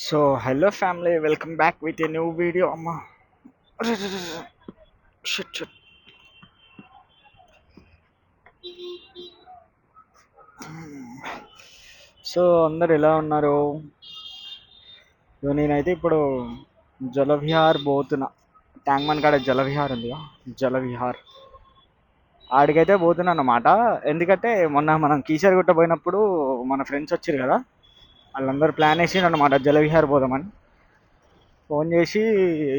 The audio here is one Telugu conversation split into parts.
So hello family, welcome back with a new video. అమ్మా, షిట్ షిట్. సో అందరు ఎలా ఉన్నారు? నేనైతే ఇప్పుడు జలవిహార్ పోతున్నా. ట్యాంక్ బండ్ కాడ జలవిహార్ ఉంది, జలవిహార్ ఆడికైతే పోతున్నా అన్నమాట. ఎందుకంటే మొన్న మనం కీసరగుట్ట పోయినప్పుడు మన ఫ్రెండ్స్ వచ్చారు కదా, వాళ్ళందరూ ప్లాన్ వేసిండ్రు అన్నమాట జలవిహార్ పోదామని. ఫోన్ చేసి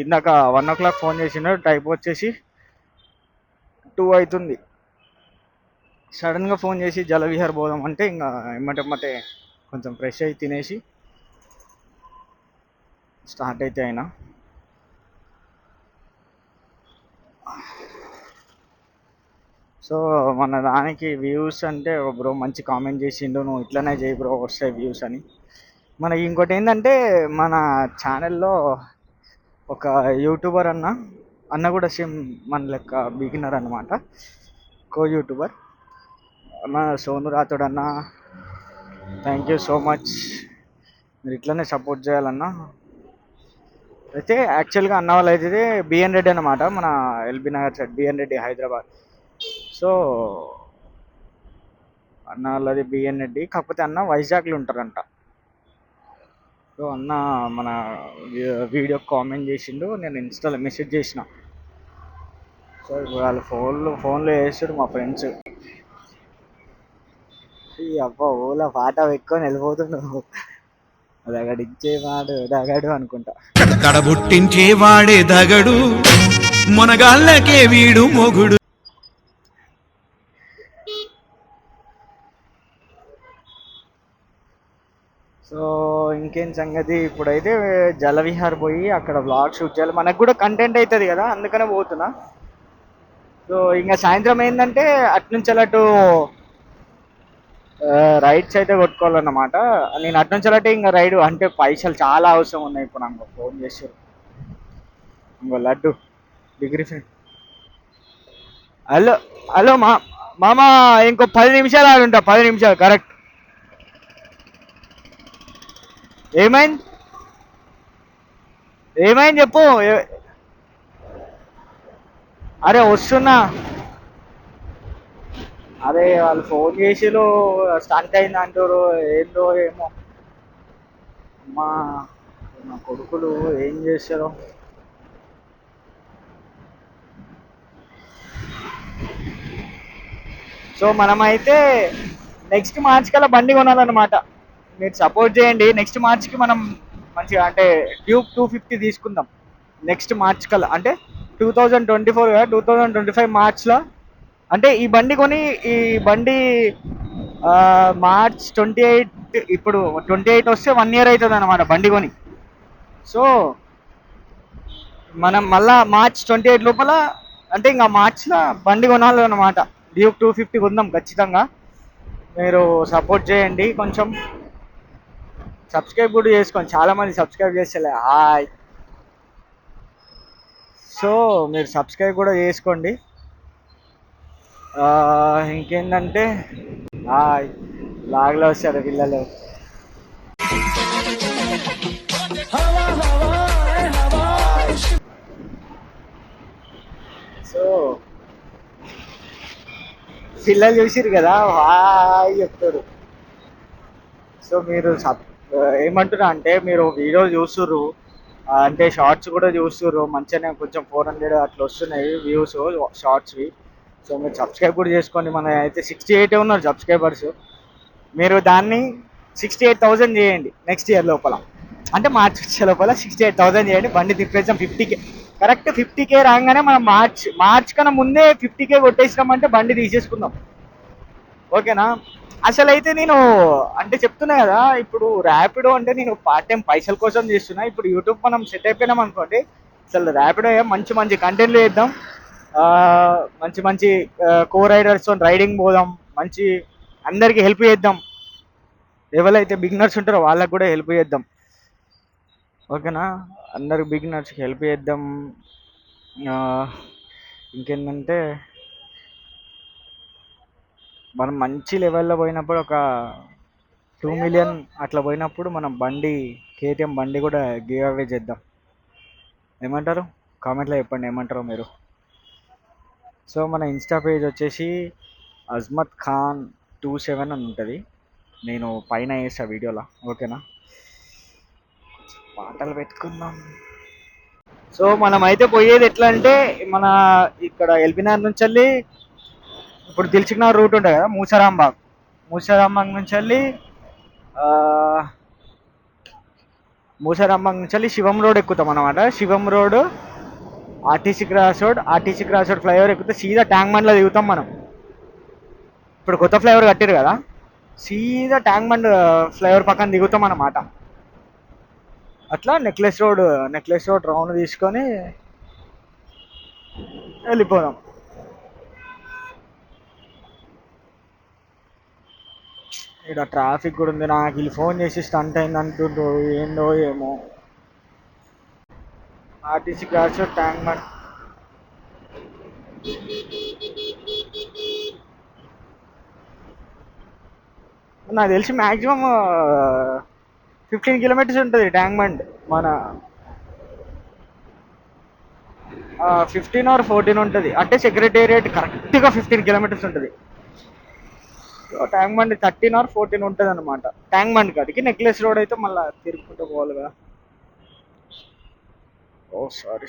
ఇందాక 1 o'clock ఫోన్ చేసిండు. టైప్ వచ్చేసి 2 అవుతుంది. సడన్గా ఫోన్ చేసి జలవిహార్ పోదాం అంటే ఇంకా ఎమ్మటెమ్మటే కొంచెం ఫ్రెష్ అయి తినేసి స్టార్ట్ అయితే అయినా. సో మన దానికి వ్యూస్ అంటే ఒక బ్రో మంచి కామెంట్ చేసిండు, నువ్వు ఇట్లనే చేయి బ్రో వస్తాయి వ్యూస్ అని. మనకి ఇంకోటి ఏంటంటే మన ఛానల్లో ఒక యూట్యూబర్ అన్న కూడా సేమ్ మన లెక్క బిగినర్ అనమాట, కో యూట్యూబర్ అన్న సోను రాథోడ్ అన్న. థ్యాంక్ యూ సో మచ్, మీరు ఇట్లనే సపోర్ట్ చేయాలన్నా. అయితే యాక్చువల్గా అన్న వాళ్ళు అయితే బిఎన్ రెడ్డి అనమాట, మన LB Nagar side BN Reddy Hyderabad. So అన్న వాళ్ళది బిఎన్ రెడ్డి, కాకపోతే అన్న వైజాగ్లో ఉంటారంట. సో అన్న మన వీడియో కామెంట్ చేసిండు, నేను ఇన్స్టాలో మెసేజ్ చేసిన. సో ఇప్పుడు వాళ్ళు ఫోన్లో వేసాడు మా ఫ్రెండ్స్. ఈ అబ్బా ఓలా పాట పెట్టుకొని వెళ్ళిపోతున్నావు, దగడిచ్చే వాడు దగడు అనుకుంటా. కడబుట్టించే వాడే దగడు, మొనగాళ్ళకే వీడు మొగుడు. సో ఇంకేం సంగతి, ఇప్పుడైతే జలవిహార్ పోయి అక్కడ వ్లాగ్ షూట్ చేయాలి, మనకు కూడా కంటెంట్ అవుతుంది కదా, అందుకనే పోతున్నా. సో ఇంకా సాయంత్రం ఏంటంటే అటు రైడ్స్ అయితే కొట్టుకోవాలన్నమాట. నేను అటు ఇంకా రైడ్ అంటే పైసలు చాలా అవసరం ఉన్నాయి. ఇప్పుడు నాకు ఫోన్ చేశారు, ఇంకో laddu degree friend. Hello hello మామ, ఇంకో 10 నిమిషాలు ఆడుంటా, 10 నిమిషాలు కరెక్ట్. ఏమైంది ఏమైంది చెప్పు. అరే వస్తున్నా. అరే వాళ్ళు ఫోన్ చేసిలో స్టంట్ అయింది అంటారు, ఏందో ఏమో. అమ్మా నా కొడుకులు ఏం చేశారో. సో మనమైతే నెక్స్ట్ మార్చ్ కల్లా బండి కొనాలన్నమాట. మీరు సపోర్ట్ చేయండి. నెక్స్ట్ మార్చ్కి మనం మంచిగా అంటే డ్యూక్ 250 తీసుకుందాం నెక్స్ట్ మార్చ్ కల్లా. అంటే 2024 2025 మార్చ్లో. అంటే ఈ బండి కొని, ఈ బండి మార్చ్ 28, ఇప్పుడు 28 వస్తే 1 year అవుతుంది అనమాట బండి కొని. సో మనం మళ్ళా మార్చ్ 28 లోపల, అంటే ఇంకా మార్చ్లో బండి కొనాలి అనమాట. డ్యూక్ 250 కొందాం ఖచ్చితంగా. మీరు సపోర్ట్ చేయండి, కొంచెం సబ్స్క్రైబ్ కూడా చేసుకోండి, చాలామంది సబ్స్క్రైబ్ చేస్తలే. హాయ్. సో మీరు సబ్స్క్రైబ్ కూడా చేసుకోండి. ఇంకేంటంటే హాయ్, లాగ్లో వస్తారు పిల్లలు. సో పిల్లలు చూసిరు కదా, హాయ్ చెప్తారు. సో మీరు ఏమంటున్నా అంటే, మీరు వీడియో చూస్తుర్రు అంటే షార్ట్స్ కూడా చూస్తుర్రు, మంచిగానే కొంచెం 400 అట్లా వస్తున్నాయి వ్యూస్ షార్ట్స్వి. సో మీరు సబ్స్క్రైబ్ కూడా చేసుకోండి. మన అయితే 68 ఉన్నారు సబ్స్క్రైబర్స్. మీరు దాన్ని 68,000 చేయండి నెక్స్ట్ ఇయర్ లోపల, అంటే మార్చ్ వచ్చే లోపల 68,000 చేయండి. బండి తిప్పేసాం 50K, కరెక్ట్ 50K రాగానే మనం మార్చ్ కన్నా ముందే 50K కొట్టేసినామంటే బండి తీసేసుకుందాం, ఓకేనా? అసలు అయితే నేను అంటే చెప్తున్నా కదా, ఇప్పుడు ర్యాపిడో అంటే నేను పార్ట్ టైం పైసల కోసం చేస్తున్నా. ఇప్పుడు యూట్యూబ్ మనం సెట్ అయిపోయినాం అనుకోండి, అసలు ర్యాపిడో మంచి మంచి కంటెంట్లు చేద్దాం, మంచి మంచి కో రైడర్స్తో రైడింగ్ పోదాం, మంచి అందరికీ హెల్ప్ చేద్దాం. ఎవరైతే బిగినర్స్ ఉంటారో వాళ్ళకి కూడా హెల్ప్ చేద్దాం, ఓకేనా? అందరికి బిగినర్స్కి హెల్ప్ చేద్దాం. ఇంకేంటంటే మనం మంచి లెవెల్లో పోయినప్పుడు, ఒక 2 million అట్లా పోయినప్పుడు మనం బండి కేటీఎం బండి కూడా గివ్ అవే చేద్దాం. ఏమంటారు? కామెంట్లో చెప్పండి ఏమంటారో మీరు. సో మన ఇన్స్టా పేజ్ వచ్చేసి అజ్మత్ ఖాన్ 27 అని ఉంటుంది. నేను పైన వేసా వీడియోలో, ఓకేనా? పాటలు పెట్టుకుందాం. సో మనం అయితే పోయేది ఎట్లా అంటే, మన ఇక్కడ ఎల్బీనగర్ నుంచి వెళ్ళి ఇప్పుడు దిల్సుఖ్నగర్ రూట్ ఉంటుంది కదా, మూసారాంబాగ్ నుంచి వెళ్ళి శివం రోడ్ ఎక్కుతాం అనమాట. Shivam road, RTC cross road flyover ఎక్కుతే సీదా ట్యాంక్ బండ్లో దిగుతాం మనం. ఇప్పుడు కొత్త ఫ్లైఓవర్ కట్టారు కదా, సీదా ట్యాంక్ బండ్ ఫ్లైఓవర్ పక్కన దిగుతాం అన్నమాట. అట్లా నెక్లెస్ రోడ్ రౌండ్ తీసుకొని వెళ్ళిపోదాం. ఇక్కడ ట్రాఫిక్ కూడా ఉంది. నాకు వీళ్ళు ఫోన్ చేసి స్టంట్ అయింది అంటుండ్రు, ఏందో ఏమో. RTC cross road, tank bund. నాకు తెలిసి మ్యాక్సిమం 15 కిలోమీటర్స్ ఉంటుంది ట్యాంక్ బండ్. మన 15 or 14 ఉంటుంది. అంటే సెక్రటేరియట్ కరెక్ట్గా 15 కిలోమీటర్స్ ఉంటుంది. ట్యాంక్ బండ్ 13 or 14 ఉంటుంది అనమాట. ట్యాంక్ బండ్ కాడికి నెక్లెస్ రోడ్ అయితే మళ్ళీ తిరుగుకుంటూ పోవాలి కదా. ఓ సారీ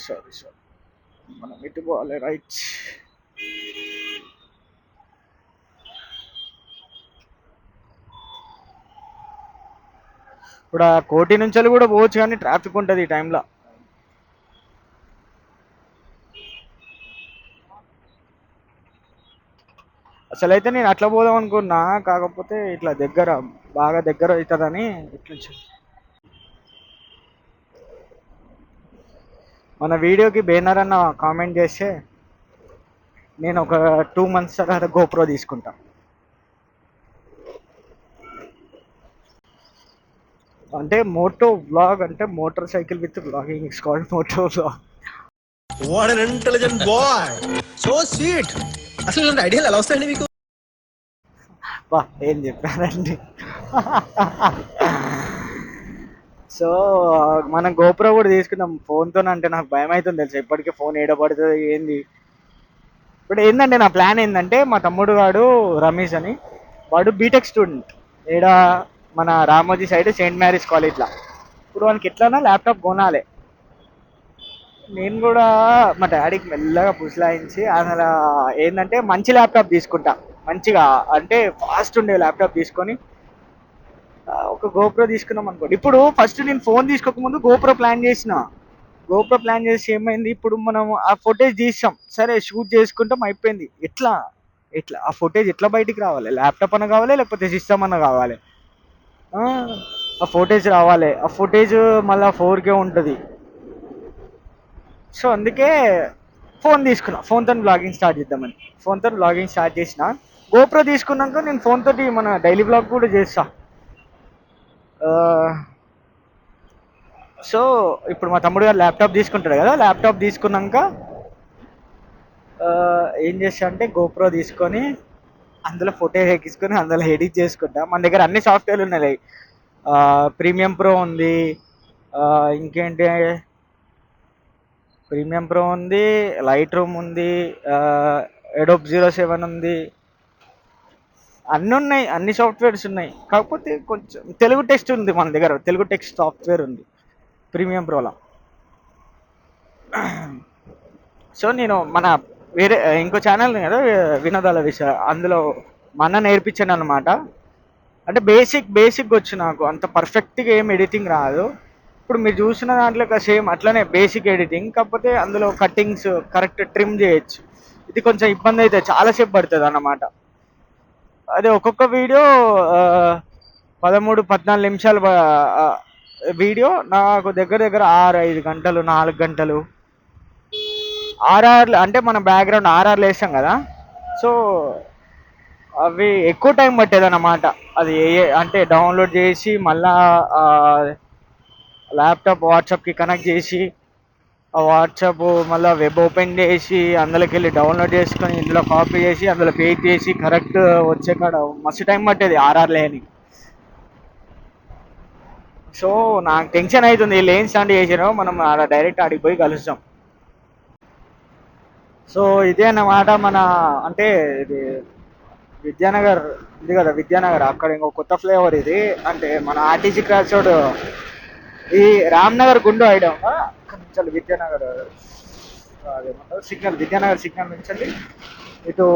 మనం ఇటు పోవాలి, రైట్. ఇప్పుడు ఆ కోటి నుంచి కూడా పోవచ్చు, కానీ ట్రాఫిక్ ఉంటుంది ఈ టైంలో. అసలు అయితే నేను అట్లా పోదాం అనుకున్నా, కాకపోతే ఇట్లా బాగా దగ్గర అవుతుందని ఇట్లా. మన వీడియోకి బేనర్ అన్న కామెంట్ చేస్తే నేను ఒక 2 months తర్వాత గోప్రో తీసుకుంటా. అంటే మోటో వ్లాగ్, అంటే motorcycle with vlogging, it's called moto vlog. What an intelligent boy, so sweet. అసలు ఇలాంటి ఐడియాలు ఎలా వస్తాయండి మీకు? బా ఏం చెప్పారండి. సో మనం గోప్రో కూడా తీసుకుందాం ఫోన్తో. అంటే నాకు భయం అవుతుంది తెలుసు, ఇప్పటికీ ఫోన్ ఏడబడుతుంది ఏంది. ఇప్పుడు ఏంటంటే నా ప్లాన్ ఏంటంటే, మా తమ్ముడు వాడు రమేష్ అని, వాడు బీటెక్ స్టూడెంట్ ఏడ మన రామోజీ సైడ్ సెయింట్ మ్యారీస్ కాలేజ్లో. ఇప్పుడు వానికి ఎట్లన్నా ల్యాప్టాప్ కొనాలి. నేను కూడా మా డాడీకి మెల్లగా పుసలాయించి అసలు ఏంటంటే మంచి ల్యాప్టాప్ తీసుకుంటా, మంచిగా అంటే ఫాస్ట్ ఉండే ల్యాప్టాప్ తీసుకొని ఒక గోప్రో తీసుకున్నాం అనుకోండి. ఇప్పుడు ఫస్ట్ నేను ఫోన్ తీసుకోకముందు గోప్రో ప్లాన్ చేసి ఏమైంది, ఇప్పుడు మనం ఆ ఫుటేజ్ తీసాం, సరే షూట్ చేసుకుంటాం, అయిపోయింది. ఎట్లా ఆ ఫుటేజ్ ఎట్లా బయటికి రావాలి? ల్యాప్టాప్ అన్న కావాలి, లేకపోతే సిస్టమ్ అన్న కావాలి. ఆ ఫుటేజ్ రావాలి. ఆ ఫుటేజ్ మళ్ళీ 4K ఉంటుంది. సో అందుకే ఫోన్ తీసుకున్నా, ఫోన్తో బ్లాగింగ్ స్టార్ట్ చేద్దామని. ఫోన్తో బ్లాగింగ్ స్టార్ట్ చేసిన. గోప్రో తీసుకున్నాక నేను ఫోన్ తోటి మన డైలీ బ్లాగ్ కూడా చేస్తా. సో ఇప్పుడు మా తమ్ముడు గారు ల్యాప్టాప్ తీసుకుంటాడు కదా, ల్యాప్టాప్ తీసుకున్నాక ఏం చేస్తా అంటే గోప్రో తీసుకొని అందులో ఫోటో ఎక్కించుకొని అందులో ఎడిట్ చేసుకుంటా. మన దగ్గర అన్ని సాఫ్ట్వేర్లు ఉన్నాయి. ప్రీమియం ప్రో ఉంది, ఇంకేంటి ప్రీమియం ప్రో ఉంది, లైట్ రూమ్ ఉంది, ఎడోబ్ 07 ఉంది, అన్నీ ఉన్నాయి, అన్ని సాఫ్ట్వేర్స్ ఉన్నాయి. కాకపోతే కొంచెం తెలుగు టెక్స్ట్ ఉంది మన దగ్గర, తెలుగు టెక్స్ట్ సాఫ్ట్వేర్ ఉంది ప్రీమియం ప్రోలో. సో నేను మన వేరే ఇంకో ఛానల్ కదా వినోదాల విషయం, అందులో మా అన్న నేర్పించాను అనమాట. అంటే బేసిక్ వచ్చు, నాకు అంత పర్ఫెక్ట్గా ఏం ఎడిటింగ్ రాదు. ఇప్పుడు మీరు చూసిన దాంట్లో సేమ్ అట్లనే బేసిక్ ఎడిటింగ్, కాకపోతే అందులో కట్టింగ్స్ కరెక్ట్ ట్రిమ్ చేయొచ్చు. ఇది కొంచెం ఇబ్బంది అయితే చాలాసేపు పడుతుంది అన్నమాట. అదే ఒక్కొక్క వీడియో 13-14 నిమిషాలు వీడియో నాకు దగ్గర 6-5 గంటలు 4 గంటలు. ఆర్ఆర్లు అంటే మనం బ్యాక్గ్రౌండ్ ఆర్ఆర్లు వేస్తాం కదా, సో అవి ఎక్కువ టైం పట్టేది అన్నమాట. అది అంటే డౌన్లోడ్ చేసి మళ్ళా ల్యాప్టాప్ వాట్సాప్కి కనెక్ట్ చేసి, ఆ వాట్సాప్ మళ్ళీ వెబ్ ఓపెన్ చేసి అందులోకి వెళ్ళి డౌన్లోడ్ చేసుకొని ఇందులో కాపీ చేసి అందులో పేస్ట్ చేసి కరెక్ట్ వచ్చే కాడ మస్తు టైం పట్టేది ఆర్ఆర్ లేని. సో నాకు టెన్షన్ అవుతుంది వీళ్ళు ఏం స్టాండ్ చేసినో మనం అలా డైరెక్ట్ ఆడికి పోయి కలుస్తాం. సో ఇదే అన్నమాట మన అంటే ఇది విద్యానగర్ ఇది కదా, విద్యానగర్ అక్కడ ఇంకో కొత్త ఫ్లేవర్ ఇది. అంటే మన ఆర్టీసీ క్రాస్ రోడ్ ఈ రామ్నగర్ గుండు ఐడియా ఉందా? అక్కడ నుంచి విద్యానగర్ అదేమంటారు సిగ్నల్, విద్యానగర్ సిగ్నల్ నుంచి ఇటు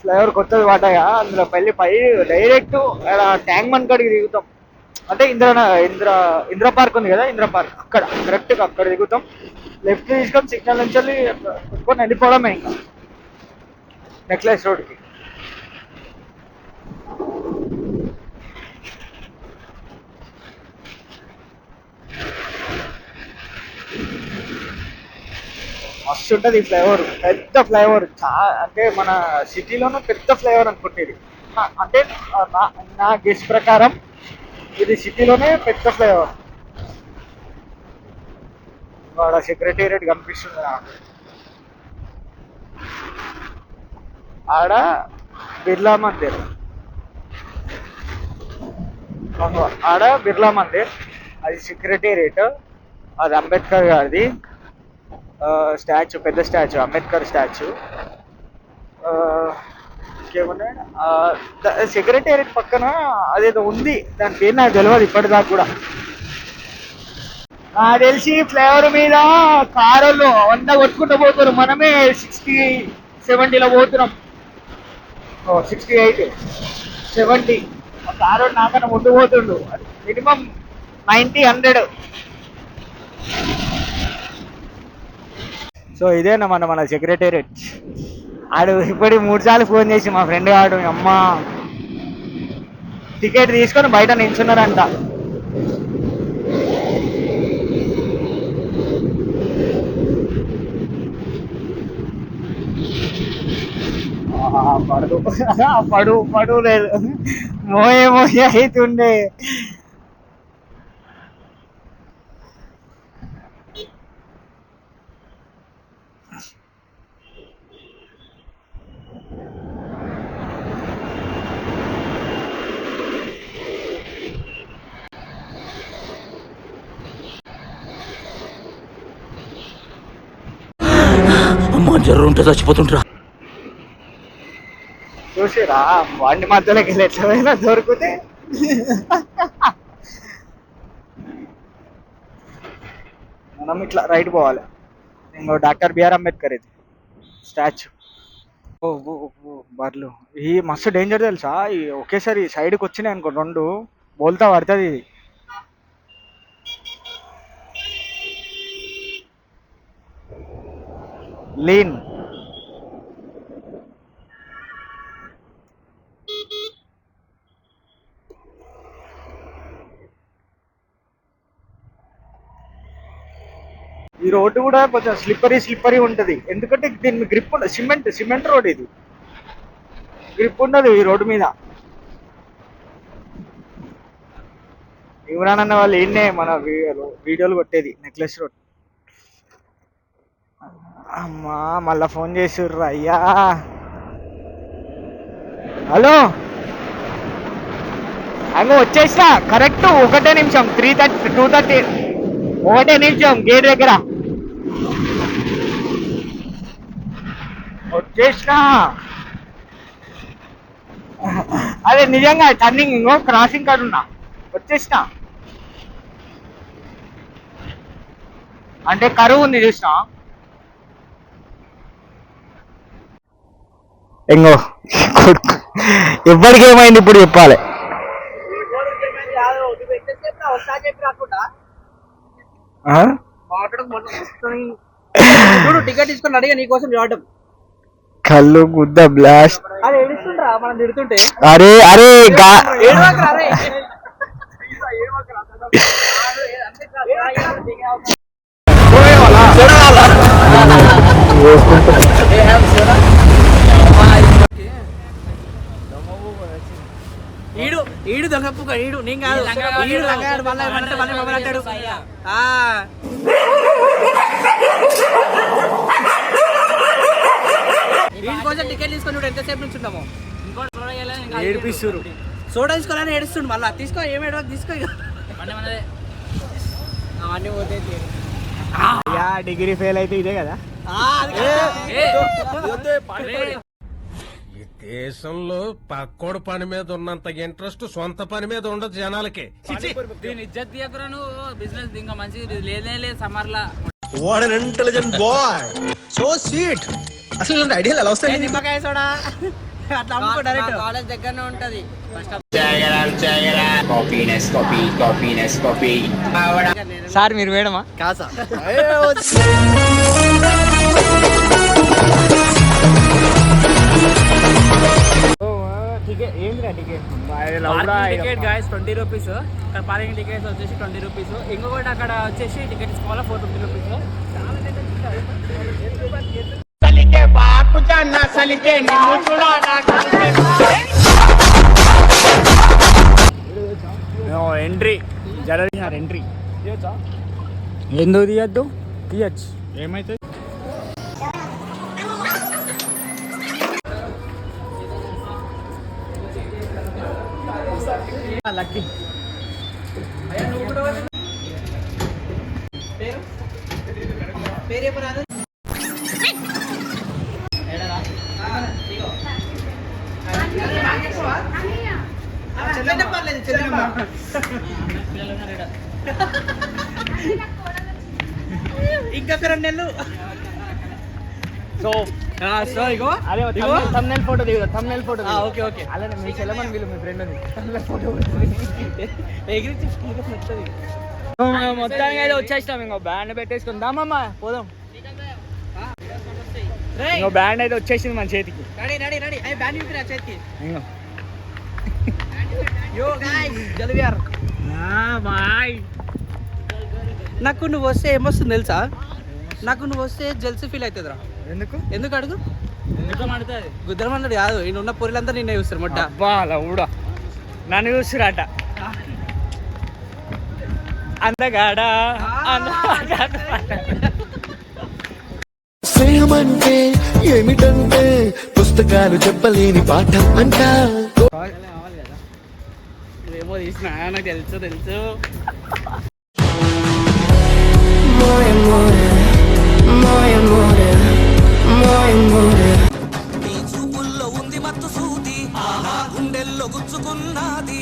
ఫ్లైఓవర్ కొత్తది పడ్డాయా, అందులో పెళ్లి పై డైరెక్ట్ ట్యాంక్ బండ్ కాడికి దిగుతాం. అంటే ఇంద్ర పార్క్ ఉంది కదా, ఇంద్ర పార్క్ అక్కడ కరెక్ట్గా అక్కడ దిగుతాం. లెఫ్ట్ తీసుకొని సిగ్నల్ నుంచి పెట్టుకొని వెళ్ళిపోవడమే ఇంకా నెక్లెస్ రోడ్కి. మస్తు ఉంటుంది ఈ ఫ్లైఓవర్, పెద్ద ఫ్లైఓవర్. అంటే మన సిటీలోనే పెద్ద ఫ్లైఓవర్ అనుకుంటేది. అంటే నా గెస్ ప్రకారం ఇది సిటీలోనే పెద్ద ఫ్లైఓవర్. వాడ సెక్రటేరియట్ కనిపిస్తుంది నాకు. ఆడ బిర్లా మందిర్, ఆడ బిర్లా మందిర్, అది సెక్రటేరియట్, అది అంబేద్కర్ గారిది స్టాచ్యూ, పెద్ద స్టాచ్యూ, అంబేద్కర్ స్టాచ్యూ. ఇంకేమున్నాయి, సెక్రటేరియట్ పక్కన అదేదో ఉంది, దాని పేరు నాకు తెలియదు ఇప్పటిదాకా కూడా. నాకు తెలిసి ఫ్లేవర్ మీద కారులో 100 కొట్టుకుంటూ పోతున్నారు, మనమే 60-70లో పోతున్నాం. 68, 70. ఆ కారు నాకన్నా ముందు పోతుండు, మినిమం 90-100. సో ఇదేనా మన సెక్రటేరియట్. ఆడు ఇప్పటికి 3 సార్లు ఫోన్ చేసి మా ఫ్రెండ్ ఆడు అమ్మ టికెట్ తీసుకొని బయట నిల్చున్నారంట. పడు లేదు, మోయే అవుతుండే. అమ్మా జ్వరం ఉంటే చచ్చిపోతుంటా. చూసిరా వాడిని మధ్యలోకి వెళ్ళి ఎట్లా దొరికితే మనం ఇట్లా రైట్ పోవాలి. ఇంకో డాక్టర్ బిఆర్ అంబేద్కర్ ఇది స్టాచ్యూ. బర్లు ఈ మస్తు డేంజర్ తెలుసా, ఈ ఒకేసారి సైడ్కి వచ్చినాయి అనుకో 2 బోల్తా పడుతుంది ఇది. లీన్ ఈ రోడ్డు కూడా కొంచెం స్లిప్పరీ ఉంటది, ఎందుకంటే దీని గ్రిప్ ఉండదు. సిమెంట్ రోడ్ ఇది, గ్రిప్ ఉండదు ఈ రోడ్డు మీద. ఇమ్రాన్ అన్న వాళ్ళు ఈయన్నే మన వీడియోలు కొట్టేది నెక్లెస్ రోడ్. అమ్మా మళ్ళా ఫోన్ చేసిర్రు అయ్యా. హలో అంగ వచ్చేసా కరెక్ట్ 1 నిమిషం, 2:30 1 నిమిషం గేట్ దగ్గర వచ్చేసిన. అదే నిజంగా టర్నింగ్ ఇంకో క్రాసింగ్ కార్డు ఉన్నా వచ్చేసిన. అంటే కరువు ఉంది చూసిన. ఇంకో ఎవరికి ఏమైంది ఇప్పుడు చెప్పాలి. టికెట్ తీసుకొని అడిగా నీకోసం చూడటం. కళ్ళు గుద్ద బ్లాస్ట్. అది ఏడుస్తుండ్రా మనం తిడుతుంటే. అరే ఈడు దొంగప్పు ఈడు నేను కాదు, ఈడు లంగాడు మళ్ళీ మొబైల్ అంటాడు. వీడి కోసం టికెట్ తీసుకొని ఎంతసేపు నుంచి ఉన్నాము. ఏడిపిస్తురు సోడా తీసుకోవాలని ఏడుస్తుండు మళ్ళీ తీసుకో ఏం ఏడవ తీసుకో ఇక అవన్నీ పోతే డిగ్రీ ఫెయిల్ అయితే ఇదే కదా. ఈ దేశంలో పక్కోడు పని మీద ఉన్నంత ఇంట్రెస్ట్ సొంత పని మీద ఉండదు జనాలకి. దీని ఇజ్జత్ తీయకురా నువ్వు బిజినెస్ ఇంకా మంచిది లేదు summer law what an intelligent boy, so sweet. అసలు ఇలాంటి ఐడియాలు ఎలా వస్తాయి? నిమ్మకాయ సోడా అట్లా అమ్ముకో డైరెక్ట్ కాలేజ్ దగ్గరనే ఉంటది సార్ మీరు మేడమా? Kasa ticket guys 20 rupees. ఇక్కడ పార్కింగ్ టికెట్స్ వచ్చేసి 20 రూపీస్. ఇంకొకటి అక్కడ వచ్చేసి టికెట్ తీసుకోవాలా 450 రూపీస్. ఎంట్రీ జరగదు ఎంట్రీ ఎందుకు తీయద్దు? తీయచ్చు ఏమైతుంది. లక్కీ ఇంకొక 2 నెలలు. సో ఇగో thumbnail ఫోటో దిగుదా? thumbnail photo. ఓకే ఓకే అలానే మీ చెల్లమని వీళ్ళు మీ ఫ్రెండ్ thumbnail ఫోటో ఎగిరి మొత్తానికి అయితే వచ్చేసినాం. ఇంకో బ్యాండ్ పెట్టేసుకుందామమ్మ పోదాం. ఇంకో బ్యాండ్ అయితే వచ్చేసింది మన చేతికి. రెడీ రెడీ రెడీ అయ్యి బ్యాండ్ చూపిరా చేతికి. ఇంకో యో గైస్ జల్వియార్ బాయ్. నాకు నువ్వు వస్తే ఏమొస్తుంది తెలుసా? నాకు నువ్వు వస్తే జల్సీ ఫీల్ అవుతుందిరా. ఎందుకు అడుగు? గుద్దరమన్నాడు కాదు, ఈయన ఉన్న పొరిలంతా నిన్నే చూస్తారు మొట్ట. అలా కూడా నన్ను చూస్తురాట అందగాడా. స్నేహం అంటే ఏమిటంటే పుస్తకాలు చెప్పలేని పాఠం అంట. నువ్వేమో తీసినా నాకు తెలుసు. More and more. నీ చూపుల్లో ఉంది మత్తు సూది, గుండెల్లో గుచ్చుకున్నది.